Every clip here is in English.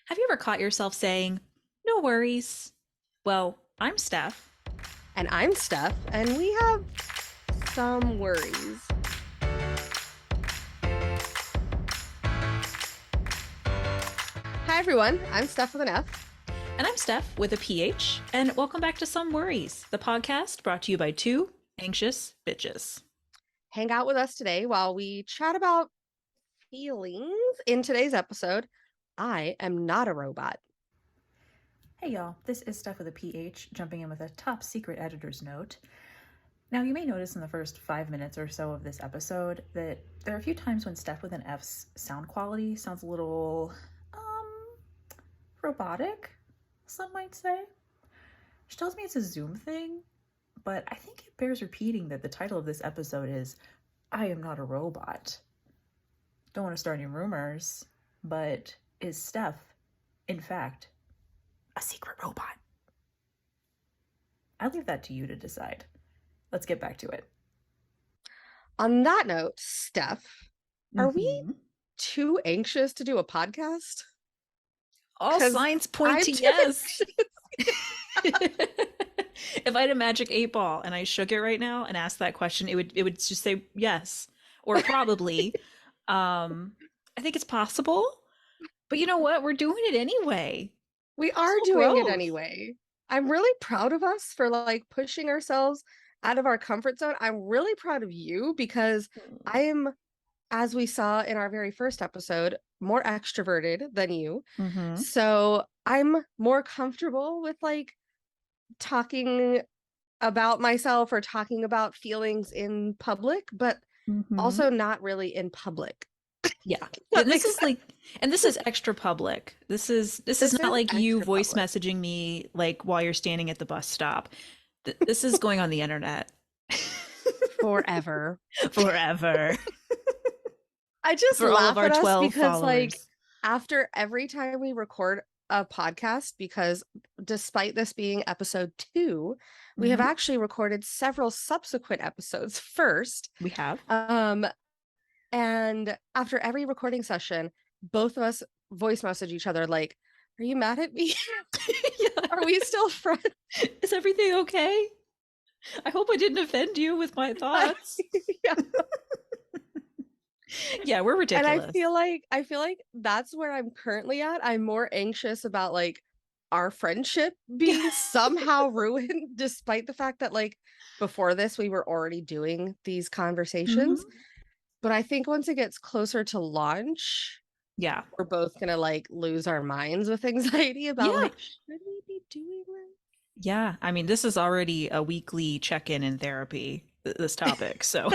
Have you ever caught yourself saying, no worries? Well, I'm Steph. And I'm Steph, and we have some worries. Hi, everyone. I'm Steph with an F. And I'm Steph with a PH. And welcome back to Some Worries, the podcast brought to you by two anxious bitches. Hang out with us today while we chat about feelings. In today's episode, I am not a robot. Hey y'all, this is Steph with a PH, jumping in with a top secret editor's note. Now, you may notice in the first 5 minutes or so of this episode that there are a few times when Steph with an F's sound quality sounds a little, robotic, some might say. She tells me it's a Zoom thing, but I think it bears repeating that the title of this episode is I Am Not a Robot. Don't want to start any rumors, but is Steph, in fact, a secret robot? I leave that to you to decide. Let's get back to it. On that note, Steph, are we Mm-hmm. too anxious to do a podcast? All 'Cause signs point I'm to too yes. If I had a magic 8 ball and I shook it right now and asked that question, it would just say yes or probably. I think it's possible, but you know what? We're doing it anyway. We are Personal doing it growth. anyway. I'm really proud of us for pushing ourselves out of our comfort zone. I'm really proud of you because I am, as we saw in our very first episode, more extroverted than you. Mm-hmm. So I'm more comfortable with talking about myself or talking about feelings in public, but Mm-hmm. also not really in public. Yeah. That And this makes is sense. like, and this is extra public. This is This not is like you extra voice public messaging me like while you're standing at the bus stop. This is going on the internet forever. forever I just for all of laugh our at us 12 because followers. after every time we record a podcast, because despite this being episode 2, we have Mm-hmm. actually recorded several subsequent episodes first. We have. Um, and after every recording session, both of us voice message each other like, "Are you mad at me? Yeah. Are we still friends?" Is everything okay? I hope I didn't offend you with my thoughts. Yeah. Yeah, we're And ridiculous. I feel like that's where I'm currently at. I'm more anxious about our friendship being somehow ruined, despite the fact that before this we were already doing these conversations. Hmm. But I think once it gets closer to launch, Yeah. we're both gonna lose our minds with anxiety about Yeah. should we be doing Yeah. I mean, this is already a weekly check-in in therapy, this topic. So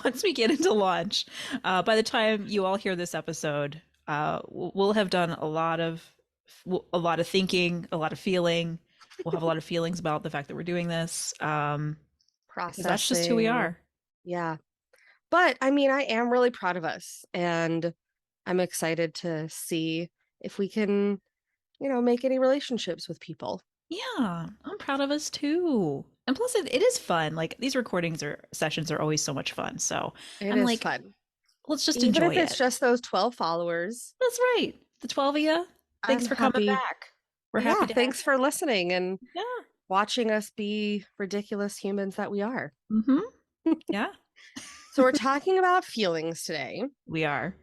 once we get into launch, by the time you all hear this episode, we'll have done a lot of thinking, a lot of feeling. We'll have a lot of feelings about the fact that we're doing this. 'Cause that's just who we processing? are. Yeah. But I mean, I am really proud of us, and I'm excited to see if we can, make any relationships with people. Yeah, I'm proud of us too. And plus, it is fun. Like these recordings or sessions are always so much fun. So It I'm is like, fun. let's just Even enjoy if it's it. just those 12 followers, That's right. The 12 of you. I'm Thanks for coming happy. back. We're happy Yeah, to have thanks for listening and you. watching us be ridiculous humans that we are. Yeah. Mm-hmm. Yeah, So we're talking about feelings today. we are.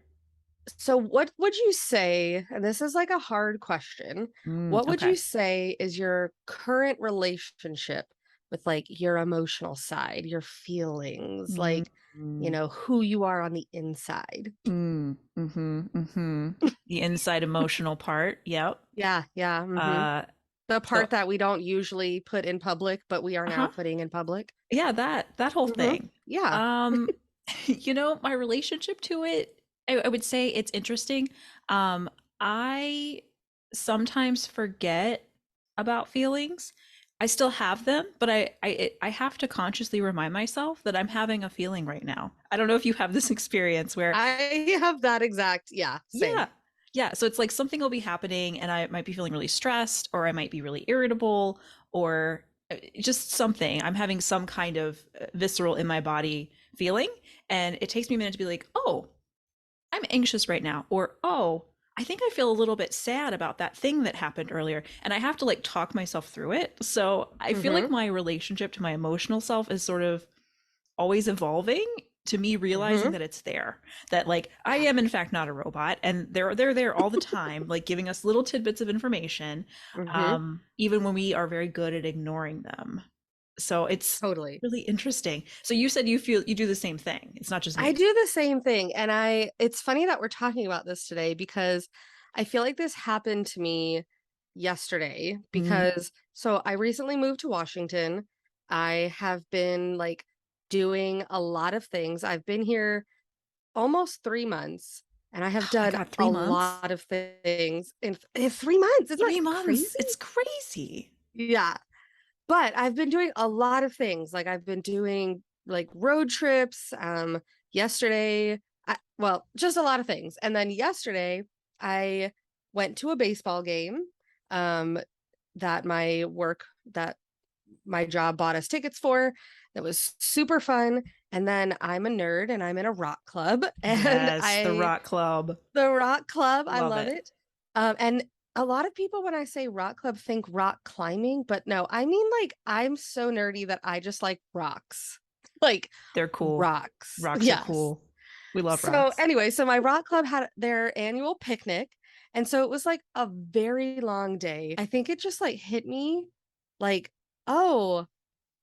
So what would you say, and this is a hard question, what would Okay. you say is your current relationship with your emotional side, your feelings, Mm, mm, who you are on the inside? mm-hmm. Mm-hmm. The inside emotional part. Yep. Yeah, yeah. Uh, The so, part that we don't usually put in public, but we are now huh? putting in public. Yeah, that whole thing. Yeah. Um, my relationship to it, I would say it's interesting. I sometimes forget about feelings. I still have them, but I have to consciously remind myself that I'm having a feeling right now. I don't know if you have this experience where, I have that exact, yeah, same. yeah, yeah. So it's like something will be happening, and I might be feeling really stressed, or I might be really irritable, or just something. I'm having some kind of visceral in my body feeling, and it takes me a minute to be like, oh, I'm anxious right now, or oh, I think I feel a little bit sad about that thing that happened earlier, and I have to like talk myself through it. So I feel like Mm-hmm. my relationship to my emotional self is sort of always evolving to me realizing Mm-hmm. that it's there, that like I am in fact not a robot, and they're there all the time, like giving us little tidbits of information, Mm-hmm. even when we are very good at ignoring them. So it's Totally. really interesting. So you said you feel you do the same thing. It's not just I me. do the same thing. And it's funny that we're talking about this today because I feel like this happened to me yesterday Mm. because so I recently moved to Washington. I have been like doing a lot of things. I've been here almost 3 months and I have Oh my done God, a 3 months? lot of things in 3 months. Isn't that 3 months? crazy? It's crazy. Yeah. But I've been doing a lot of things. Like I've been doing like road trips. Yesterday, well, just a lot of things. And then yesterday, I went to a baseball game. Um, that my job bought us tickets for. That was super fun. And then I'm a nerd and I'm in a rock club. And Yes, the rock club. the rock club, I Love love it. it. And a lot of people, when I say rock club, think rock climbing, but no, I mean like I'm so nerdy that I just like rocks, like They're cool. rocks. Rocks are Yes. cool. We love So rocks. anyway, so my rock club had their annual picnic, and so it was like a very long day. I think it just like hit me, like, oh,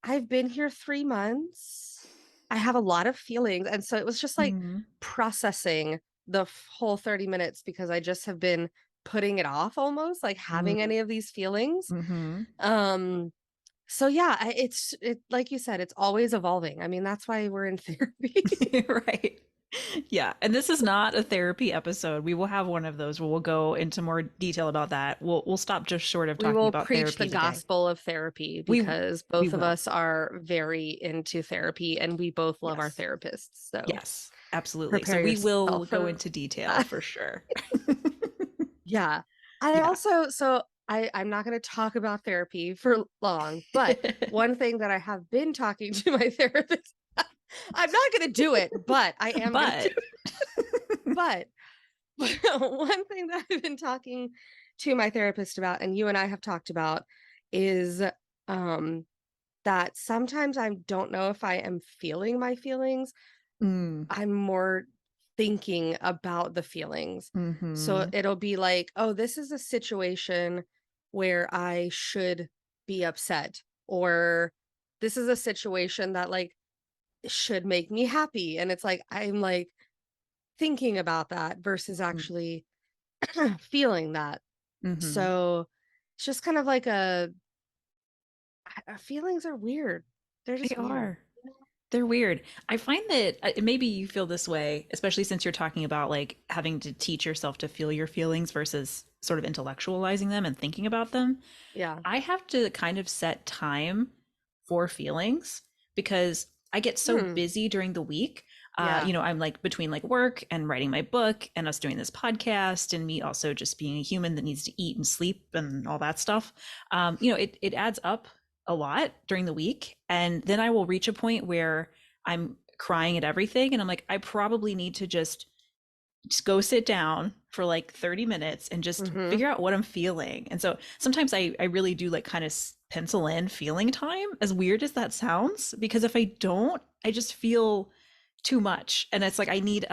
I've been here 3 months. I have a lot of feelings. And so it was just like Mm, processing the whole 30 minutes because I just have been putting it off almost, like having mm, any of these feelings. mm-hmm. Um, so yeah, it like you said, it's always evolving. I mean, that's why we're in therapy. Right. Yeah. And this is not a therapy episode. We will have one of those where we'll go into more detail about that. We'll stop just short of We talking will about preach the therapy today. gospel of therapy We because we both of will. us are very into therapy and we both love our Yes. therapists. So Yes. Absolutely. So prepare we will yourself go for into detail that. for sure. Yeah. I Yeah. also so I'm not going to talk about therapy for long, but one thing that I have been talking to my therapist, I'm not going to do it, but I am going to do But it. But one thing that I've been talking to my therapist about, and you and I have talked about, is um that sometimes I don't know if I am feeling my feelings. mm, I'm more thinking about the feelings. So mm-hmm. it'll be like, oh, this is a situation where I should be upset, or this is a situation that like should make me happy. And it's like, I'm like thinking about that versus actually feeling that. Mm-hmm. So it's just kind of like feelings are weird. They're They just weird. are. They're weird. I find that maybe you feel this way, especially since you're talking about like having to teach yourself to feel your feelings versus sort of intellectualizing them and thinking about them. Yeah. I have to kind of set time for feelings because I get so Hmm. busy during the week. Yeah. I'm like between like work and writing my book and us doing this podcast and me also just being a human that needs to eat and sleep and all that stuff. It adds up a lot during the week. And then I will reach a point where I'm crying at everything. And I'm like, I probably need to just go sit down for like 30 minutes and just Mm-hmm. figure out what I'm feeling. And so sometimes I really do like kind of pencil in feeling time, as weird as that sounds, because if I don't, I just feel too much. And it's like I need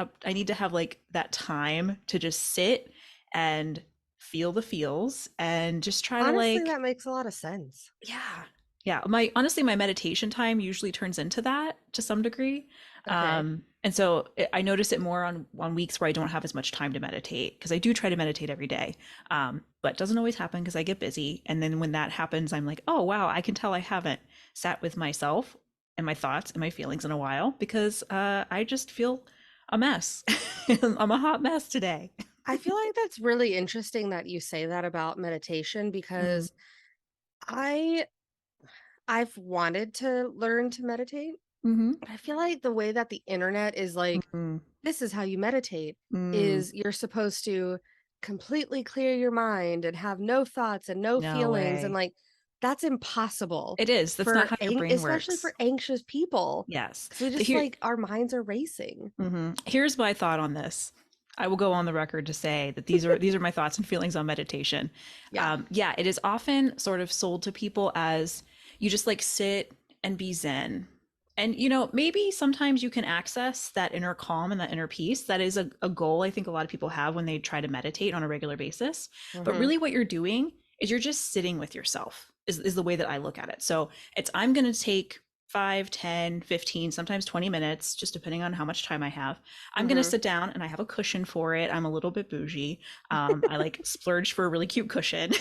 to have like that time to just sit and feel the feels and just try to Honestly, like that makes a lot of sense. yeah. Yeah. My meditation time usually turns into that to some degree. Okay. And so I notice it more on weeks where I don't have as much time to meditate because I do try to meditate every day. But it doesn't always happen because I get busy. And then when that happens, I'm like, oh, wow, I can tell I haven't sat with myself and my thoughts and my feelings in a while because I just feel a mess. I'm a hot mess today. I feel like that's really interesting that you say that about meditation Mm, because I I've wanted to learn to meditate, mm-hmm. but I feel like the way that the internet is like, Mm-hmm. this is how you meditate, Mm, is you're supposed to completely clear your mind and have no thoughts and no no feelings. And way. like, that's impossible It is. That's not how your brain especially works. for anxious people. Yes. Cause we The just here like, our minds are racing. here's my thought on this. I will go on the record to say that these are my thoughts and feelings on meditation. Yeah. Yeah, it is often sort of sold to people as you just like sit and be zen. And maybe sometimes you can access that inner calm and that inner peace. That is a goal I think a lot of people have when they try to meditate on a regular basis. But Hmm. really what you're doing is you're just sitting with yourself, is the way that I look at it. So I'm going to take 5, 10, 15, sometimes 20 minutes, just depending on how much time I have. I'm going to Hmm. sit down and I have a cushion for it. I'm a little bit bougie. I like splurged for a really cute cushion.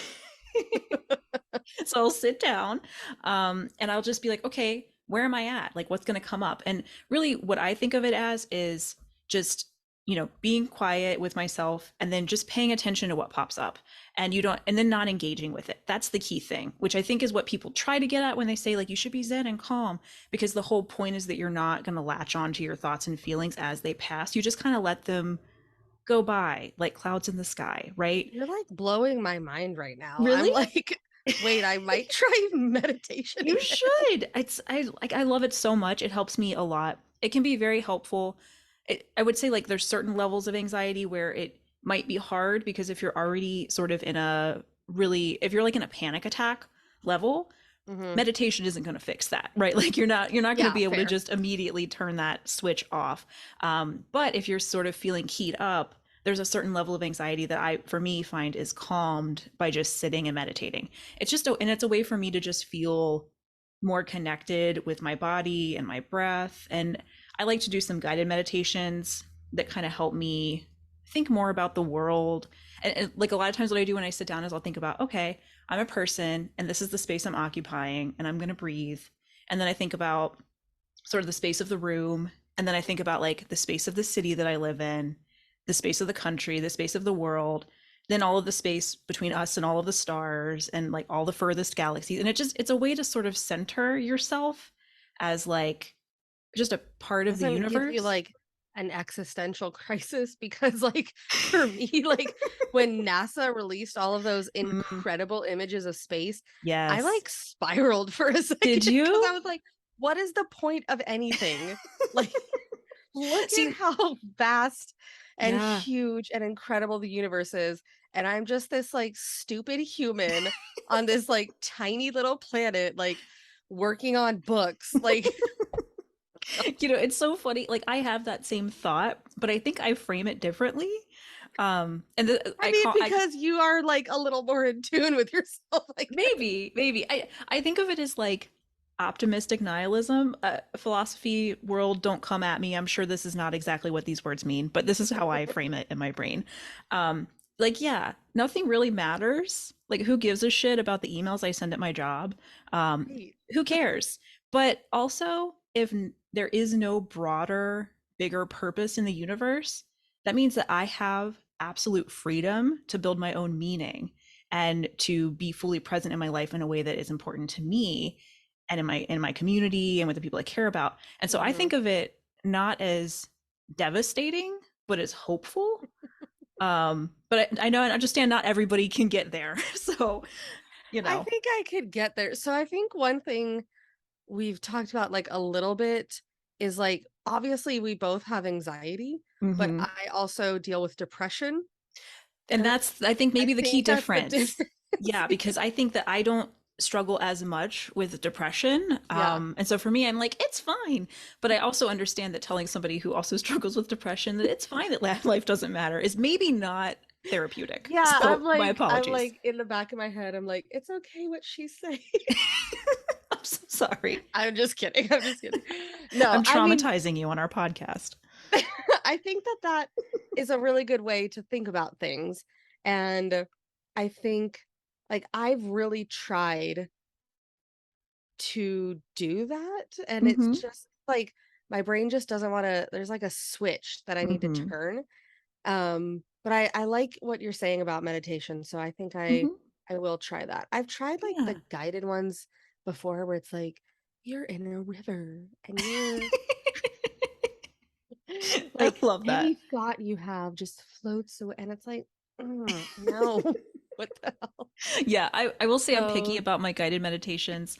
So I'll sit down and I'll just be like, okay, where am I at? Like, what's going to come up? And really, what I think of it as is just, being quiet with myself and then just paying attention to what pops up and then not engaging with it. That's the key thing, which I think is what people try to get at when they say, like, you should be zen and calm, because the whole point is that you're not going to latch onto your thoughts and feelings as they pass. You just kind of let them go by like clouds in the sky, right? You're like blowing my mind right now. I'm Really? like, wait, I might try meditation You again. should. I love it so much. It helps me a lot. It can be very helpful. I would say like there's certain levels of anxiety where it might be hard because if you're already sort of if you're like in a panic attack level, Hmm. meditation isn't going to fix that, right? Like you're not going to Yeah, be able to fair. just immediately turn that switch off. But if you're sort of feeling keyed up, there's a certain level of anxiety that for me, find is calmed by just sitting and meditating. And it's a way for me to just feel more connected with my body and my breath. And I like to do some guided meditations that kind of help me think more about the world. And like a lot of times, what I do when I sit down is I'll think about, okay, I'm a person and this is the space I'm occupying and I'm going to breathe. And then I think about sort of the space of the room. And then I think about like the space of the city that I live in, the space of the country, the space of the world, then all of the space between us and all of the stars and like all the furthest galaxies. And it's a way to sort of center yourself as like just a part of the Doesn't give you universe. like an existential crisis because like for me like when NASA released all of those Mm, incredible images of space, I yes. like spiraled for a second Did because I you? was like, what is the point of anything? Like look at See, how vast and yeah. huge and incredible the universe is, and I'm just this like stupid human on this like tiny little planet like working on books like It's so funny. Like I have that same thought, but I think I frame it differently. And I mean, because you are like a little more in tune with yourself, I guess. maybe I think of it as like optimistic nihilism. Philosophy world, don't come at me. I'm sure this is not exactly what these words mean, but this is how I frame it in my brain. Um, like yeah, nothing really matters. Like who gives a shit about the emails I send at my job? Right. Who cares? But also, if there is no broader, bigger purpose in the universe, that means that I have absolute freedom to build my own meaning and to be fully present in my life in a way that is important to me and in my community and with the people I care about. And so I Hmm. think of it not as devastating, but as hopeful. But I know and understand not everybody can get there. So, you I know. think I could get there. So I think one thing we've talked about like a little bit is like obviously we both have anxiety, but Mhm. I also deal with depression. And And that's, I think, I maybe the key think that's the difference. difference. Yeah, because I think that I don't struggle as much with depression. Yeah. And so for me, I'm like, it's fine. But I also understand that telling somebody who also struggles with depression that it's fine that life doesn't matter is maybe not therapeutic. Yeah, So my I'm apologies. like in the back of my head, I'm like, it's okay what she's saying. I'm so sorry. I'm just kidding. I'm just kidding. No, I'm I mean, traumatizing you on our podcast. I think that that is a really good way to think about things. And I think like I've really tried to do that. And it's Mm-hmm. just like my brain just doesn't want to, there's like a switch that I need to Mm-hmm. turn. But I like what you're saying about meditation. So I think Mm-hmm. I will try that. I've tried like Yeah. the guided ones before where it's like, you're in a river and you're I like love any that. thought you have just floats away, and it's like, no, what the hell? Yeah, I will say I'm picky So, about my guided meditations.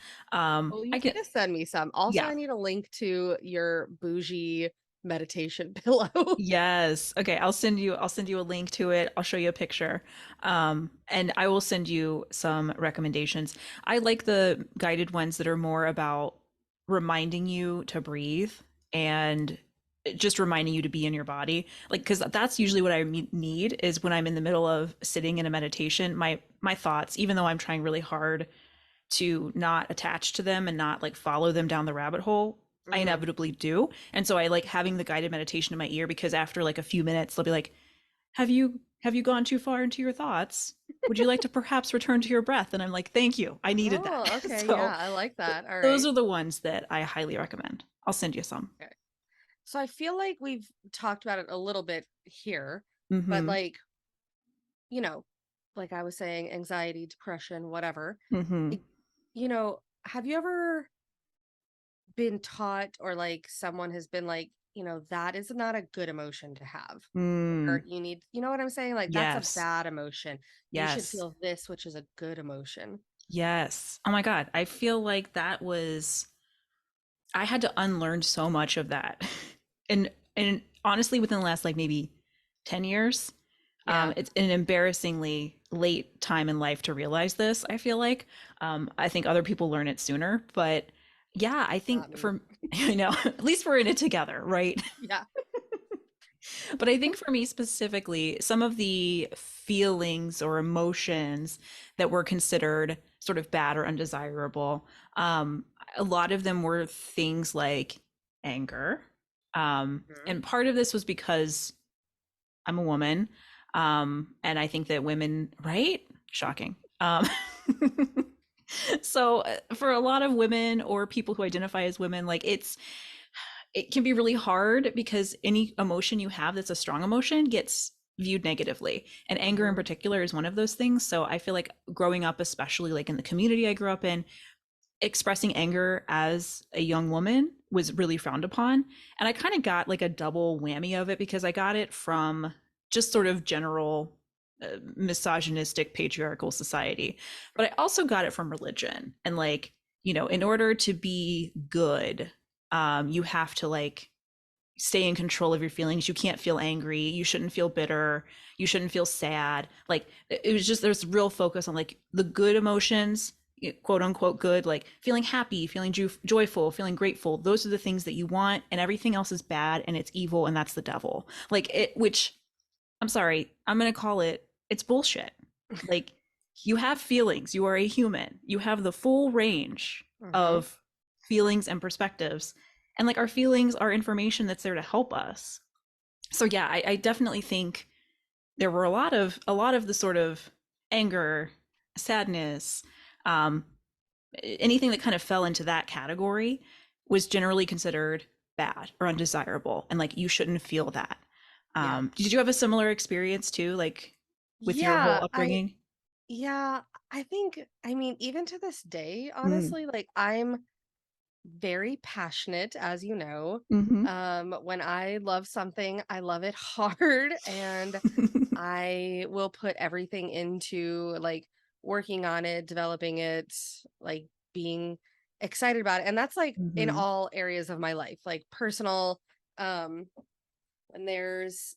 well, you I need can, to send me some. Also, yeah. I need a link to your bougie. meditation pillow. Yes. Okay, I'll send you a link to it. I'll show you a picture. And I will send you some recommendations. I like the guided ones that are more about reminding you to breathe and just reminding you to be in your body. Like, because that's usually what I need is when I'm in the middle of sitting in a meditation, my thoughts, even though I'm trying really hard to not attach to them and not like follow them down the rabbit hole, I Hmm. inevitably do. And so I like having the guided meditation in my ear because after like a few minutes they'll be like, have you gone too far into your thoughts? Would you like to perhaps return to your breath? And I'm like, thank you. I needed that. Oh, okay. So Yeah, I like that. All those right. are the ones that I highly recommend. I'll send you some. Okay. So I feel like we've talked about it a little bit here, but Mm-hmm. like, you know, like I was saying, anxiety, depression, whatever. Mm-hmm. It, have you ever been taught or like someone has been like, that is not a good emotion to have? Or Mm. you need, you know what I'm saying? Like, that's a Yes. bad emotion. You should Yes. feel this, which is a good emotion. Yes. Oh my God. I feel like that was I had to unlearn so much of that. And honestly within the last like maybe 10 years, Yeah. it's an embarrassingly late time in life to realize this, I feel like. I think other people learn it sooner, but yeah, I Not think me. for I know, at least we're in it together, right? Yeah. But I think for me specifically, some of the feelings or emotions that were considered sort of bad or undesirable, a lot of them were things like anger. Mhm. And part of this was because I'm a woman. And I think that women, right? Shocking. So for a lot of women or people who identify as women, like it can be really hard because any emotion you have that's a strong emotion gets viewed negatively. And anger in Mhm. particular is one of those things. So I feel like growing up, especially like in the community I grew up in, expressing anger as a young woman was really frowned upon. And I kind of got like a double whammy of it because I got it from just sort of general misogynistic patriarchal society. But I also got it from religion. And like, in order to be good, you have to like stay in control of your feelings. You can't feel angry. You shouldn't feel bitter. You shouldn't feel sad. Like it was just there's real focus on like the good emotions, quote unquote good, like feeling happy, feeling joyful, feeling grateful. Those are the things that you want, and everything else is bad and it's evil and that's the devil. Like it, which I'm sorry, I'm gonna call it. It's bullshit. Like you have feelings. You are a human. You have the full range Mhm. of feelings and perspectives, and like our feelings are information that's there to help us. So yeah, I definitely think there were a lot of the sort of anger, sadness, um, anything that kind of fell into that category was generally considered bad or undesirable, and like you shouldn't feel that. Yeah. Did you have a similar experience too, like with your whole Yeah, upbringing? yeah, I think, I mean, even to this day, Mm. honestly, like I'm very passionate, as you know. Hmm. When I love something, I love it hard, and I will put everything into like working on it, developing it, like being excited about it. And that's like in Hmm. all areas of my life, like personal, um, when there's,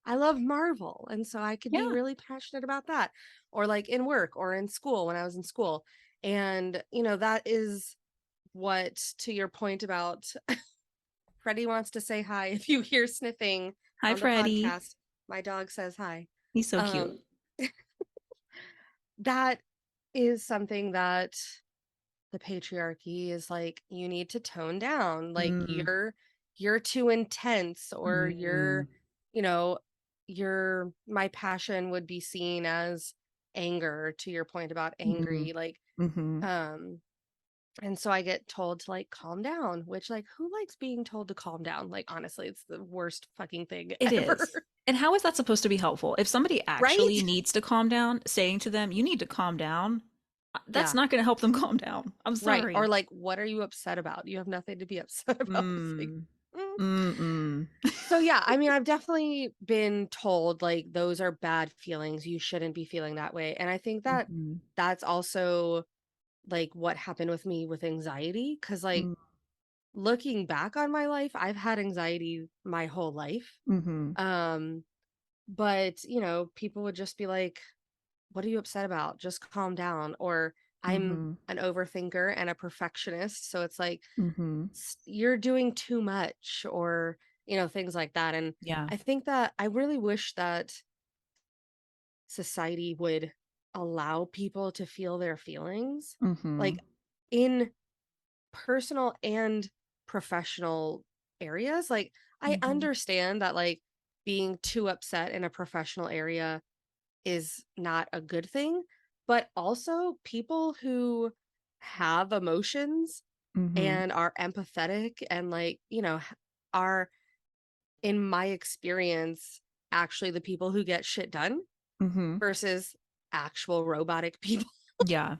I love Marvel. And so I could be Yeah. really passionate about that. Or like in work or in school when I was in school. And, that is what, to your point about Freddie wants to say hi. If you hear sniffing Hi, on the Freddie. podcast, my dog says hi. He's so cute. Um, that is something that the patriarchy is like, you need to tone down. Like Mm. you're too intense, or Mm. you know, my passion would be seen as anger, to your point about Mm. angry, like Hmm. um and so I get told to like calm down, which like who likes being told to calm down? Like honestly, it's the worst fucking thing It ever. is. And how is that supposed to be helpful? If somebody Right? actually needs to calm down, saying to them, you need to calm down, that's Yeah. not going to help them calm down. I'm Right. Or sorry. like, what are you upset about? You have nothing to be upset about. It's like, Mm. mm. Mm-mm. So yeah, I mean, I've definitely been told like those are bad feelings. You shouldn't be feeling that way. And I think that Mhm. that's also like what happened with me with anxiety. Cause like Mm. looking back on my life, I've had anxiety my whole life. Mhm. Um, but people would just be like, "What are you upset about? Just calm down." Or I'm Mhm. an overthinker and a perfectionist, so it's like, Mhm. You're doing too much," or things like that. And Yeah. I think that I really wish that society would allow people to feel their feelings, like Mhm. in personal and professional areas. Like, I Mhm. understand that, like, being too upset in a professional area is not a good thing, but also people who have emotions Mhm. and are empathetic and, like, are, in my experience, actually the people who get shit done Mhm. versus actual robotic people, Yeah.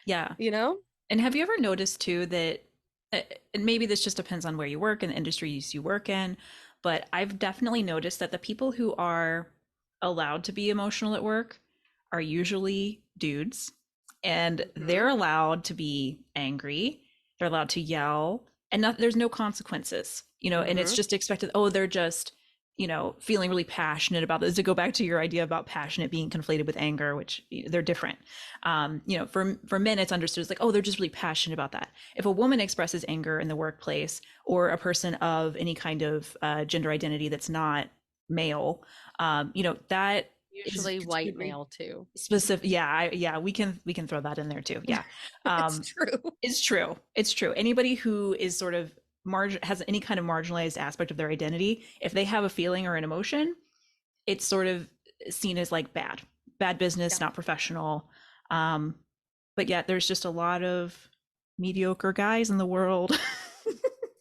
Yeah. you know? And have you ever noticed too that, uh, and maybe this just depends on where you work and the industries you work in, but I've definitely noticed that the people who are allowed to be emotional at work are usually dudes, and they're Mhm. allowed to be angry, they're allowed to yell, and there's no consequences, and it's Mhm. just expected. Oh, they're just, feeling really passionate about this. To go back to your idea about passionate being conflated with anger, which they're different. For men, it's understood as like, oh, they're just really passionate about that. If a woman expresses anger in the workplace, or a person of any kind of gender identity that's not male, that is Usually white considered very male too. specific. Yeah, yeah, we can throw that in there too. Yeah, It's um, true. it's true. It's true. Anybody who is sort of has any kind of marginalized aspect of their identity, if they have a feeling or an emotion, it's sort of seen as like bad business, Yeah. not professional. Um, but yet there's just a lot of mediocre guys in the world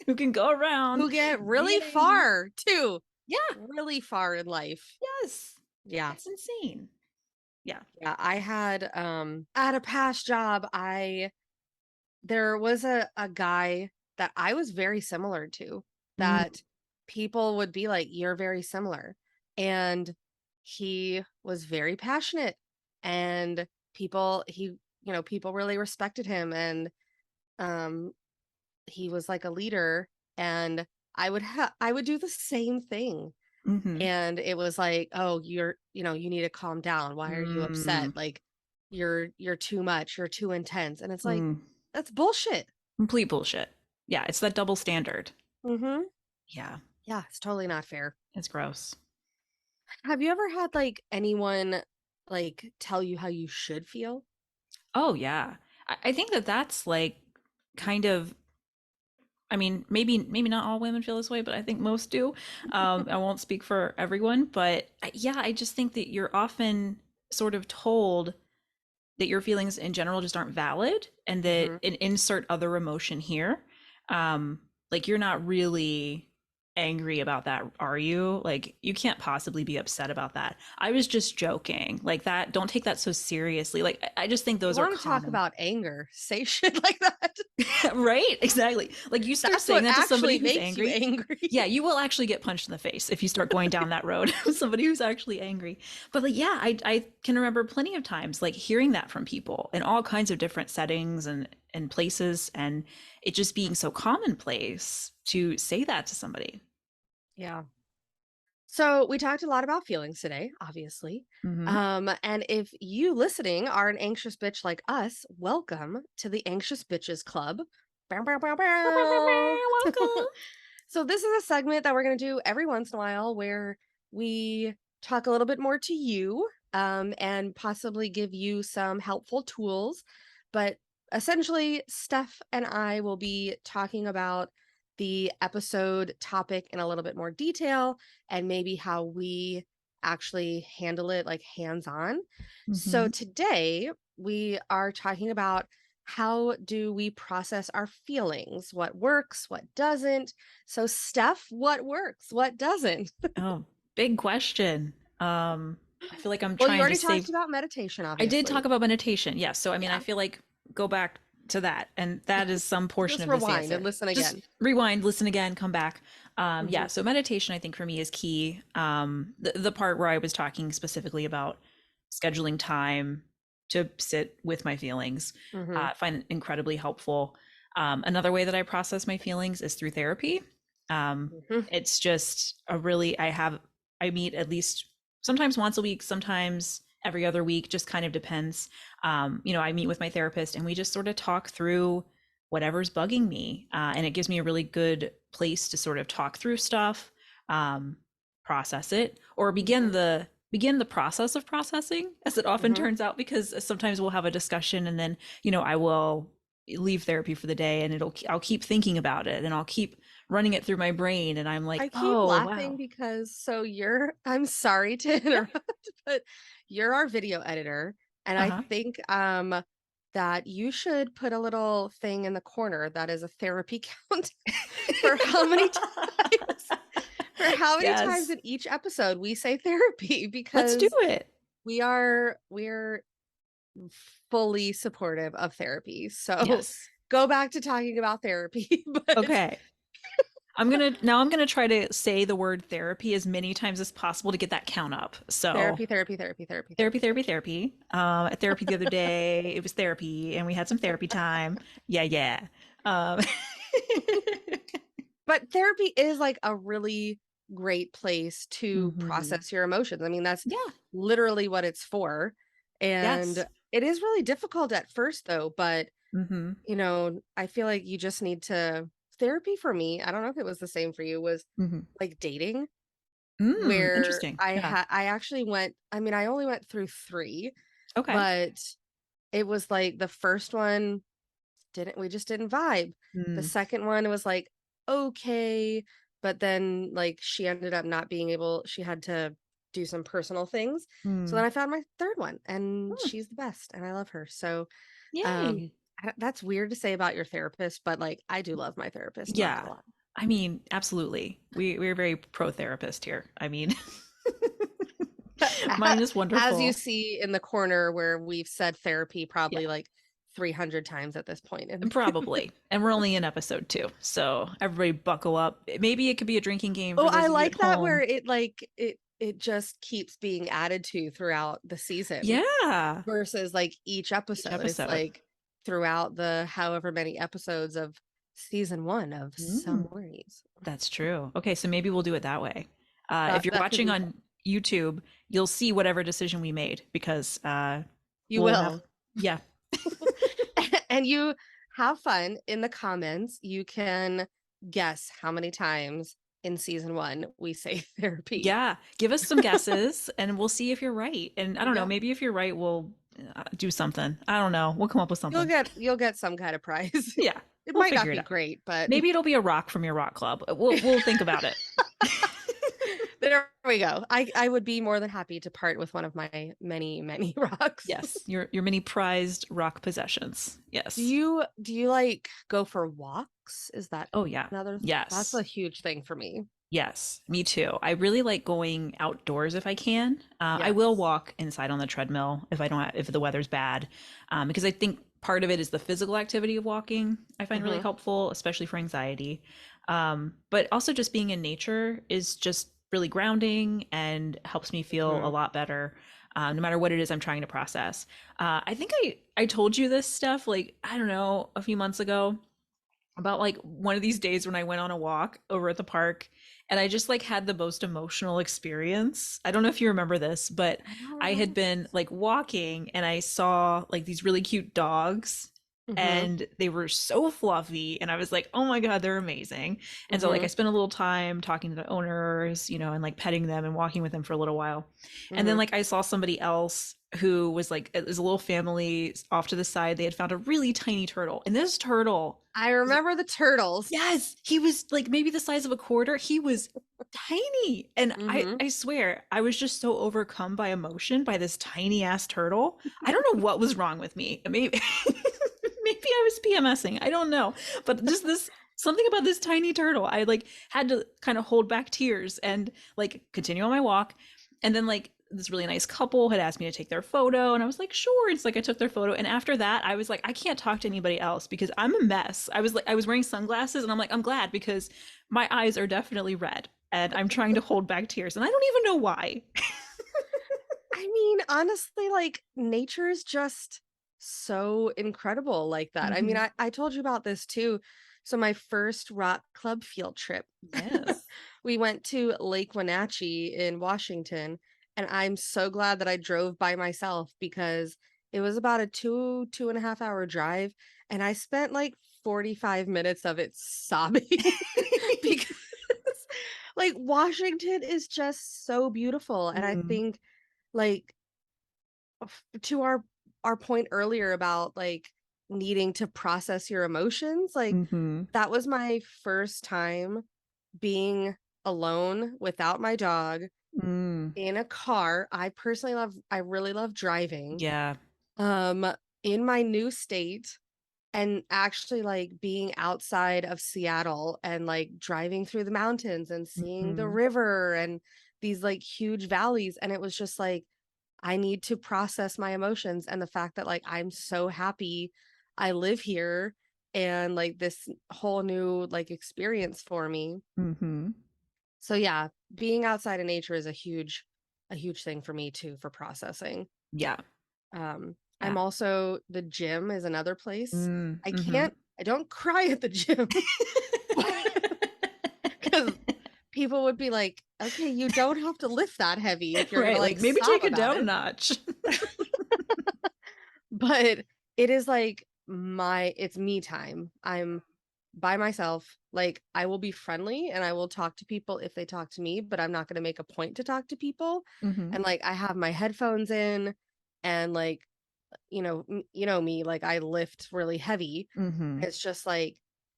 who can go around Who get being really angry. far too. Yeah, Really far in life. yes. Yeah. It's insane. Yeah. Yeah, I had at a past job, I there was a guy that I was very similar to, Mm, that people would be like, "You're very similar." And he was very passionate, and people really respected him, and um he was like a leader, and I would do the same thing. mm-hmm. And it was like, "Oh, you need to calm down. Why are you Mm, upset? Like, you're too much. You're too intense." And it's like, mm. that's bullshit. Complete bullshit. Yeah, it's that double standard. Mhm. Yeah, Yeah, it's totally not fair. it's gross. Have you ever had, like, anyone, like, tell you how you should feel? Oh yeah. I think that that's like kind of, I mean, maybe not all women feel this way, but I think most do. I won't speak for everyone, but yeah, I just think that you're often sort of told that your feelings in general just aren't valid, and that Mhm. an insert other emotion here. Like, you're not really angry about that, are you? Like, you can't possibly be upset about that. I was just joking. Like, that, don't take that so seriously. Like, I just think You those are wanna talk common. about anger, say shit like that. Right? Exactly. Like, you start That's saying what that to somebody actually who's makes you angry, angry. yeah, you will actually get punched in the face if you start going down that road with somebody who's actually angry. But like, yeah, I can remember plenty of times like hearing that from people in all kinds of different settings and places, and it just being so commonplace to say that to somebody. Yeah. So we talked a lot about feelings today, obviously. Mm-hmm. And if you listening are an anxious bitch like us, welcome to the Anxious Bitches Club. Bow, bow, bow, bow. Welcome. So this is a segment that we're going to do every once in a while where we talk a little bit more to you, and possibly give you some helpful tools. But essentially, Steph and I will be talking about the episode topic in a little bit more detail, and maybe how we actually handle it, like, hands on. So Mm-hmm. today we are talking about, how do we process our feelings? What works, what doesn't? So, Steph, what works? What doesn't? Oh, big question. I feel like I'm Well, you trying to already talked save. about meditation, I did talk obviously. about meditation, yes. So, I mean, I Yeah. feel like go back to that, and that is some portion Just of this rewind and answer. listen Just again. rewind, listen again, come back. Hmm. Yeah, so meditation, I think for me is key. The part where I was talking specifically about scheduling time to sit with my feelings, Hmm. I find it incredibly helpful. Another way that I process my feelings is through therapy. Um, Hmm. it's just a really, I meet at least sometimes once a week, sometimes every other week, just kind of depends. I meet with my therapist and we just sort of talk through whatever's bugging me. And it gives me a really good place to sort of talk through stuff, um, process it, or Hmm. begin the process of processing, as it often Hmm. turns out, because sometimes we'll have a discussion and then, I will leave therapy for the day and I'll keep thinking about it and I'll keep running it through my brain and I'm like, I keep "Oh, laughing wow." because I'm sorry to Yeah. interrupt, but you're our video editor, and I Uh-huh. think that you should put a little thing in the corner that is a therapy count for how many times Yes. in each episode we say therapy, Let's do because it. we're fully supportive of therapy. So Yes. go back to talking about therapy, but Okay. I'm gonna try to say the word therapy as many times as possible to get that count up. So therapy, therapy, therapy, therapy, therapy, therapy, therapy, therapy. therapy. At therapy the other day, it was therapy and we had some therapy time. Yeah, yeah. Um, But therapy is like a really great place to mhm. process your emotions. I mean, that's Yeah. literally what it's for. Yes. And it is really difficult at first, though. But, Mhm. I feel like you just need to. Therapy for me, I don't know if it was the same for you, was Mhm. like dating, where Interesting. Yeah. I actually went, I mean, I only went through three, Okay. but it was like the first one didn't we just didn't vibe. The Mm. second one was like, okay, but then like she ended up not being able, she had to do some personal things. So Mm. then I found my third one and Hmm. she's the best and I love her. So Yay. that's weird to say about your therapist, but like I do love my therapist, not Yeah. gonna lie. I mean, absolutely. We're very pro therapist here. I mean, mine is As you wonderful. see in the corner where we've said therapy Yeah, probably like 300 times at this point in probably. And we're only in episode 2. So everybody buckle up. Maybe it could be a drinking game Oh, for I those of you at like that where home. it just keeps being added to throughout the season Yeah. versus like each Each episode. It's episode. like throughout the however many episodes of season 1 of Some Mm, Worries. that's true. Okay, so maybe we'll do it that way. If you're That could watching be fun. on YouTube, you'll see whatever decision we made because You we'll have, will. yeah. And you have fun in the comments. You can guess how many times in season 1 we say therapy. Yeah, give us some guesses and we'll see if you're right. And I don't know, Yeah. maybe if you're right, we'll do something. I don't know. We'll come up with something. You'll get some kind of prize. Yeah, It we'll might figure not it be out. great, but Maybe it'll be a rock from your rock club. We'll think about it. there we go. I would be more than happy to part with one of my many, many rocks. Yes, your many prized rock possessions. Yes. Do you like go for walks? Is that Oh yeah. another that's a Yes. huge thing for me. Yes, me too. I really like going outdoors if I can. I will Yes. walk inside on the treadmill if I don't if the weather's bad, because I think part of it is the physical activity of walking. I find really Hmm. helpful, especially for anxiety. But also just being in nature is just really grounding and helps me feel a Hmm. lot better, no matter what it is I'm trying to process. I think I told you this stuff like I don't know a few months ago about like one of these days when I went on a walk over at the park and I just like had the most emotional experience. I don't know if you remember this, but I don't I had remember been this. like walking and I saw like these really cute dogs Hmm. and they were so fluffy and I was like, "Oh my God, they're amazing." And so like I Hmm. spent a little time talking to the owners, and like petting them and walking with them for a little while. And then Hmm. like I saw somebody else who was like it was a little family off to the side. They had found a really tiny turtle. And this turtle, I remember the turtles. yes, he was like maybe the size of a quarter. He was tiny. And I Hmm. I swear, I was just so overcome by emotion by this tiny ass turtle. I don't know what was wrong with me. Maybe maybe I was PMSing. I don't know. But just this something about this tiny turtle. I like had to kind of hold back tears and like continue on my walk. And then like this really nice couple had asked me to take their photo and I was like, sure. It's like I took their photo. And after that, I was like, I can't talk to anybody else because I'm a mess. I was wearing sunglasses and I'm like, I'm glad because my eyes are definitely red and I'm trying to hold back tears and I don't even know why. I mean, honestly, like nature is just so incredible like that. I mean, Mhm. I told you about this too. So my first rock club field trip, Yes. we went to Lake Wenatchee in Washington, and I'm so glad that I drove by myself because it was about a 2.5 hour drive, and I spent like 45 minutes of it sobbing because like Washington is just so beautiful. And I Mm. think like to our point earlier about like needing to process your emotions, like Mhm. that was my first time being alone without my dog Mm. in a car. I really love driving. Yeah. Um in my new state, and actually like being outside of Seattle and like driving through the mountains and seeing the Mhm. river and these like huge valleys, and it was just like I need to process my emotions and the fact that like I'm so happy I live here and like this whole new like experience for me. Mhm. So yeah, being outside in nature is a huge thing for me too for processing. Yeah. I'm Yeah. also the gym is another place. Mm. Mhm. I don't cry at the gym because people would be like, okay, you don't have to lift that heavy if you're gonna Right, like, like maybe sob take it about down a it. notch. But it is like it's me time. I'm by myself. Like I will be friendly and I will talk to people if they talk to me, but I'm not going to make a point to talk to people. Mhm. And like I have my headphones in, and like you know me, like I lift really heavy. Mhm. It's just like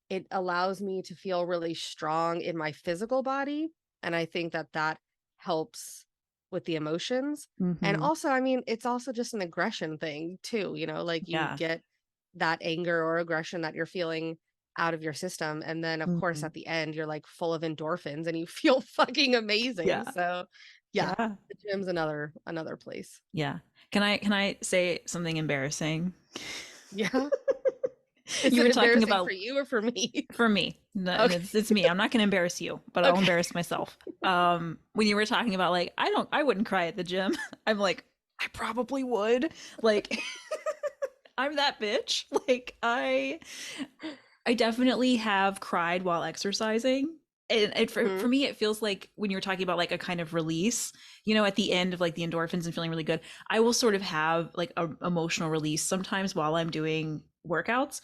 it allows me to feel really strong in my physical body, and I think that that helps with the emotions. And Mhm. also, I mean, it's also just an aggression thing too, like you Yeah. get that anger or aggression that you're feeling out of your system, and then of course Mhm. at the end you're like full of endorphins and you feel fucking amazing. Yeah. So, yeah, Yeah. the gym's another place. Yeah. Can I say something embarrassing? Yeah. Is You it were talking embarrassing for about you or for me? for me. No, Okay. it's me. I'm not going to embarrass you, but I'll Okay. embarrass myself. When you were talking about like I wouldn't cry at the gym. I'm like I probably would. Like I'm that bitch. Like I definitely have cried while exercising. And for Mhm. me, it feels like when you're talking about like a kind of release, at the end of like the endorphins and feeling really good, I will sort of have like a emotional release sometimes while I'm doing workouts.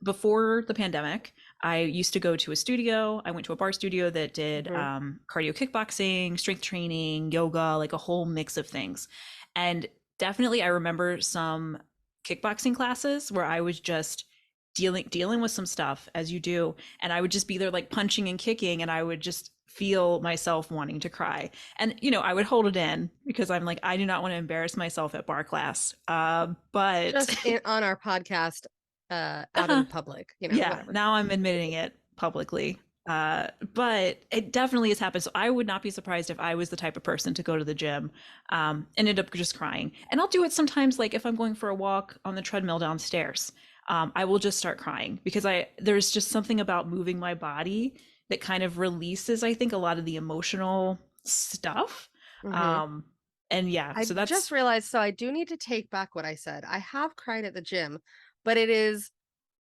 Before the pandemic, I used to go to a studio. I went to a bar studio that did Mhm. cardio kickboxing, strength training, yoga, like a whole mix of things. And definitely, I remember some kickboxing classes where I was just dealing with some stuff as you do, and I would just be there like punching and kicking, and I would just feel myself wanting to cry, and I would hold it in because I'm like I do not want to embarrass myself at bar class, but Just on our podcast, out in uh the public, yeah, whatever. now I'm admitting it publicly. But it definitely has happened. So I would not be surprised if I was the type of person to go to the gym, and end up just crying. And I'll do it sometimes, like if I'm going for a walk on the treadmill downstairs. I will just start crying because there's just something about moving my body that kind of releases, I think, a lot of the emotional stuff. Mhm. Um, and yeah, I so just that's realized, so I do need to take back what I said. I have cried at the gym, but it is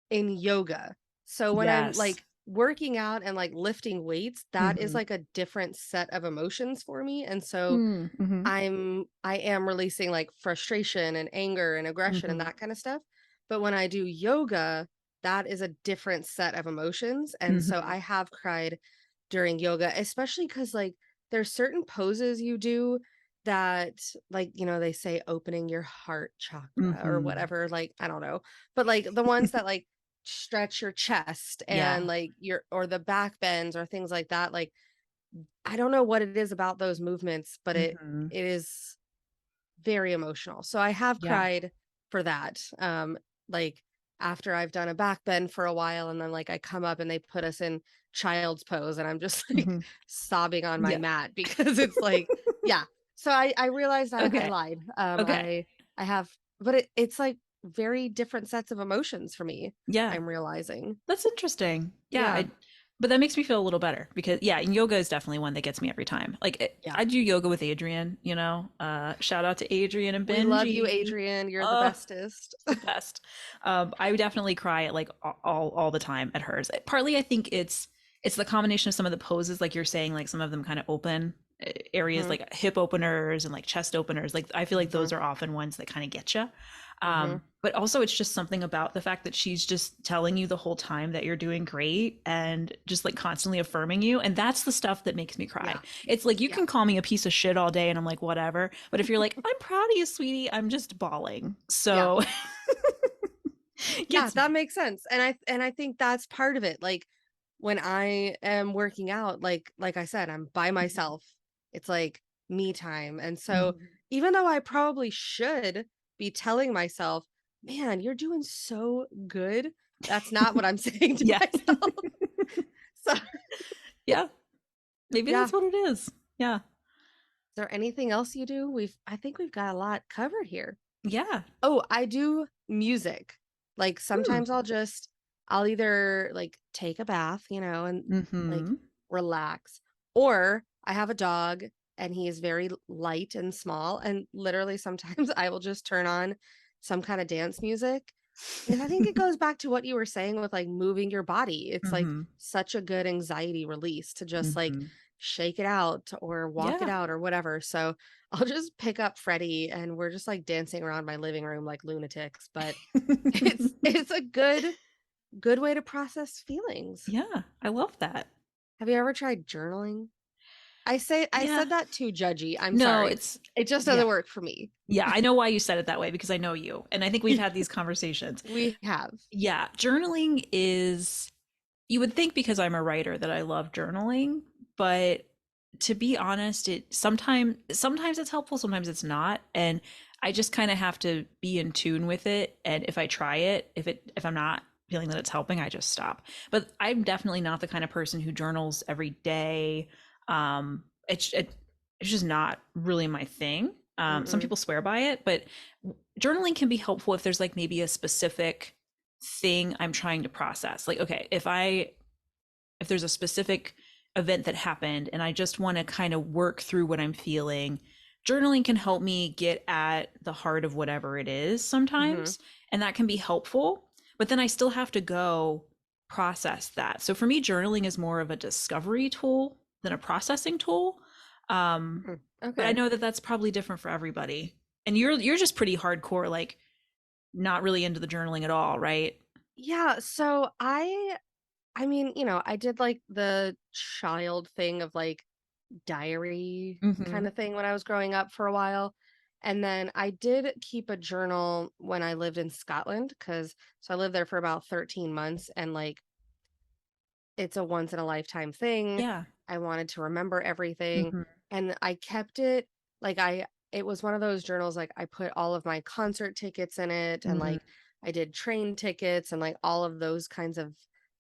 in yoga. So when I'm yes. like working out and like lifting weights, that is Mm-hmm. like a different set of emotions for me. And so Mm-hmm. I am releasing like frustration and anger and aggression and Mm-hmm. that kind of stuff. But when I do yoga, that is a different set of emotions. And so Mm-hmm. I have cried during yoga, especially because like there's certain poses you do that like, they say opening your heart chakra or Mm-hmm. whatever, like I don't know. But like the ones that like stretch your chest and Yeah. like your or the back bends or things like that, like I don't know what it is about those movements, but Mhm. it is very emotional. So I have Yeah. cried for that. Like after I've done a back bend for a while and then like I come up and they put us in child's pose and I'm just like Mhm. sobbing on my Yeah. mat because it's like, yeah. So I realized I Okay. lied. Okay. I have, but it's like very different sets of emotions for me. Yeah. I'm realizing. That's interesting. Yeah, Yeah. But that makes me feel a little better because yeah, and yoga is definitely one that gets me every time. Like Yeah. I do yoga with Adrian, you know. Shout out to Adrian and We love you, Benji. Adrian. You're the Oh, bestest. it's the best. I would definitely cry at like all the time at hers. Partly, I think it's the combination of some of the poses, like you're saying, like some of them kind of open areas, Hmm. like hip openers and like chest openers. Like I feel like Hmm. those are often ones that kind of get you. Hmm. But also, it's just something about the fact that she's just telling you the whole time that you're doing great and just like constantly affirming you. And that's the stuff that makes me cry. Yeah. It's like you Yeah. can call me a piece of shit all day and I'm like, whatever. But if you're like, I'm proud of you, sweetie, I'm just bawling. Yeah. So it Yeah, gets that me. makes sense. And I think that's part of it. Like when I am working out, like I said, I'm by myself. It's like me time. And so Mhm. even though I probably should be telling myself, man, you're doing so good, that's not what I'm saying to Yeah. myself. So Yeah. Maybe yeah. that's what it is. Yeah. Is there anything else you do? I think we've got a lot covered here. Yeah. Oh, I do music. Like Hmm. sometimes I'll either like take a bath, and like Mm-hmm. relax, or I have a dog and he is very light and small. And literally sometimes I will just turn on some kind of dance music. And I think it goes back to what you were saying with like moving your body. It's like Mm-hmm. such a good anxiety release to just like Mm-hmm. shake it out or walk it Yeah. out or whatever. So I'll just pick up Freddie and we're just like dancing around my living room like lunatics. But it's a good way to process feelings. Yeah. I love that. Have you ever tried journaling? I Yeah. said that too judgy. I'm No, sorry. it's It just yeah. doesn't work for me. Yeah, I know why you said it that way because I know you. And I think we've had these conversations. We have. Yeah, journaling is, you would think because I'm a writer that I love journaling, but to be honest, it sometimes it's helpful, sometimes it's not, and I just kind of have to be in tune with it. And if I try it, if I'm not feeling that it's helping, I just stop. But I'm definitely not the kind of person who journals every day. It's just not really my thing. Some Mm-mm. people swear by it, but journaling can be helpful if there's like maybe a specific thing I'm trying to process. Like, okay, if there's a specific event that happened and I just want to kind of work through what I'm feeling, journaling can help me get at the heart of whatever it is Mm-hmm. sometimes, and that can be helpful. But then I still have to go process that. So for me, journaling is more of a discovery tool than a processing tool. Um, Hmm. but I Okay. know that that's probably different for everybody. And you're just pretty hardcore, like not really into the journaling at all, right? Yeah, so I mean, I did like the child thing of like diary Mm-hmm. kind of thing when I was growing up for a while. And then I did keep a journal when I lived in Scotland so I lived there for about 13 months and like it's a once in a lifetime thing. Yeah. I wanted to remember everything Mm-hmm. and I kept it like it was one of those journals like I put all of my concert tickets in it and Mm-hmm. like I did train tickets and like all of those kinds of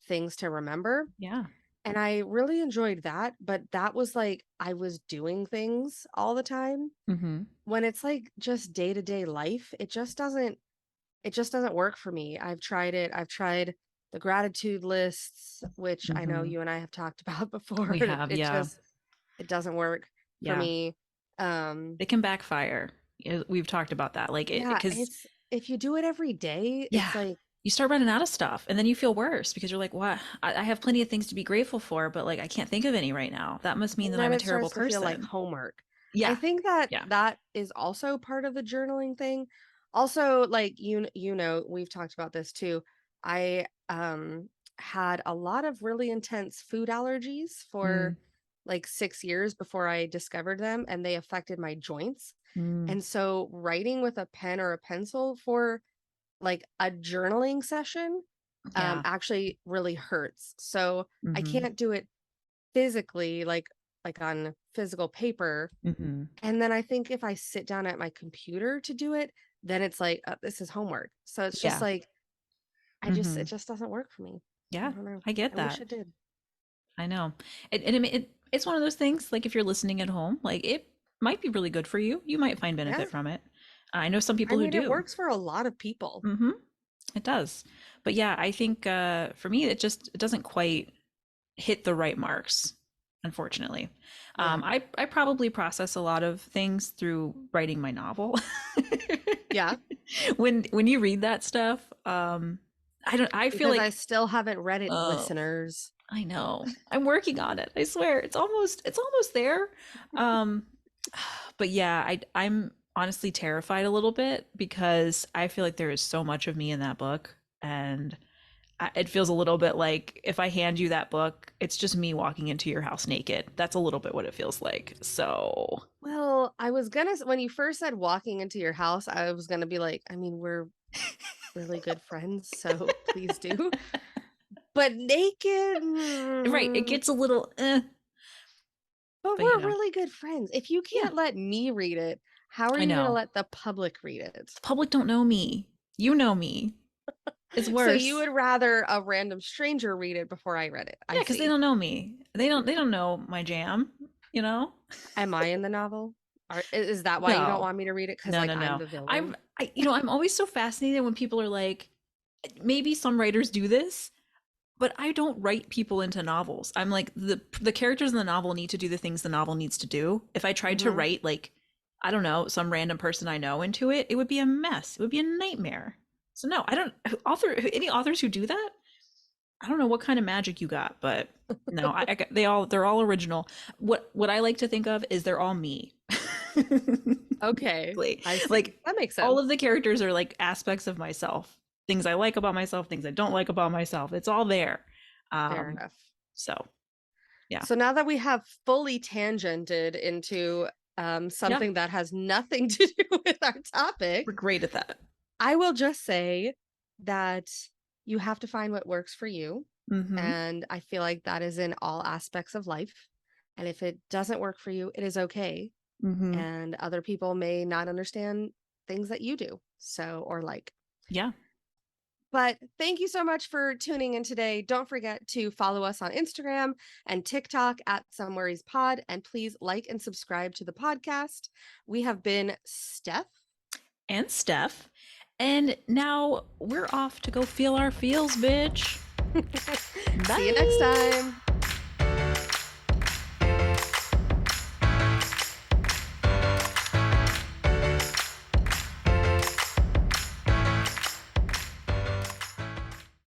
things to remember. Yeah. And I really enjoyed that, but that was like I was doing things all the time. Mm-hmm. When it's like just day-to-day life, it just doesn't work for me. I've tried it. I've tried the gratitude lists, which I know Mm-hmm. you and I have talked about before. We have, yeah. It doesn't work for Yeah. me. Um, It can backfire. We've talked about that. Like it, yeah, because it's if you do it every day, yeah, it's like you start running out of stuff and then you feel worse because you're like, what? I have plenty of things to be grateful for, but like I can't think of any right now. That must mean and that then I'm a it terrible starts to feel like person. homework. I Yeah. think that Yeah. that is also part of the journaling thing. Also, like we've talked about this too. I had a lot of really intense food allergies Mm, for like 6 years before I discovered them and they affected my joints. mm, And so writing with a pen or a pencil for like a journaling session yeah. actually really hurts. So I Mm-hmm. can't do it physically like on physical paper. Mm-hmm. And then I think if I sit down at my computer to do it, then it's like this is homework. So it's just Yeah. like it Mm-hmm. just doesn't work for me. I Yeah. don't know. I get I wish that. it did. I know. It's one of those things, like if you're listening at home, like it might be really good for you. You might find Yeah. benefit from it. I know some I people who mean, it do. works for a lot of people. Mm-hmm. It does. But yeah, I think for me, it doesn't quite hit the right marks, unfortunately. Yeah. I probably process a lot of things through writing my novel. Yeah. When you read that stuff, I feel Because I like, still haven't read it, oh, listeners. I know. I'm working on it. I swear. It's almost there. Um but yeah, I'm honestly terrified a little bit because I feel like there is so much of me in that book, and it feels a little bit like if I hand you that book, it's just me walking into your house naked. That's a little bit what it feels like. So, Well, I was gonna, when you first said walking into your house, I was gonna be like, I mean, we're really good friends, so please do. But naked, right, it gets a little but but we're really good friends. If you yeah, can't let me read it, how are I you gonna know. let the public read it? The public don't know me. You know me. It's So you worse. would rather a random stranger read it before I read it. Yeah, I because they see. don't know me. They don't know my jam, you know? Am I in the novel? Is that why you don't No. want me to read it? Because No, like no, I'm no. the villain? I'm always so fascinated when people are like, maybe some writers do this, but I don't write people into novels. I'm like, the characters in the novel need to do the things the novel needs to do. If I tried to Hmm. write like, I don't know, some random person I know into it, it would be a mess. It would be a nightmare. So no, I don't any authors who do that, I don't know what kind of magic you got, but no, they're all original. What I like to think of is they're all me. Okay, Basically. I see. Like That makes all sense. of the characters are like aspects of myself. Things I like about myself, things I don't like about myself. It's all there. Fair Um, enough. so yeah. So now that we have fully tangented into Yeah, something that has nothing to do with our we're topic, great at that. I will just say that you have to find what works for you. Mm-hmm. And I feel like that is in all aspects of life. And if it doesn't work for you, it is okay. Mm-hmm. And other people may not understand things that you do. So, or like, Yeah. but thank you so much for tuning in today. Don't forget to follow us on Instagram and TikTok at Some Worries Pod. And please like and subscribe to the podcast. We have been Steph. And Steph. And now we're off to go feel our feels, bitch. See you next Bye. time.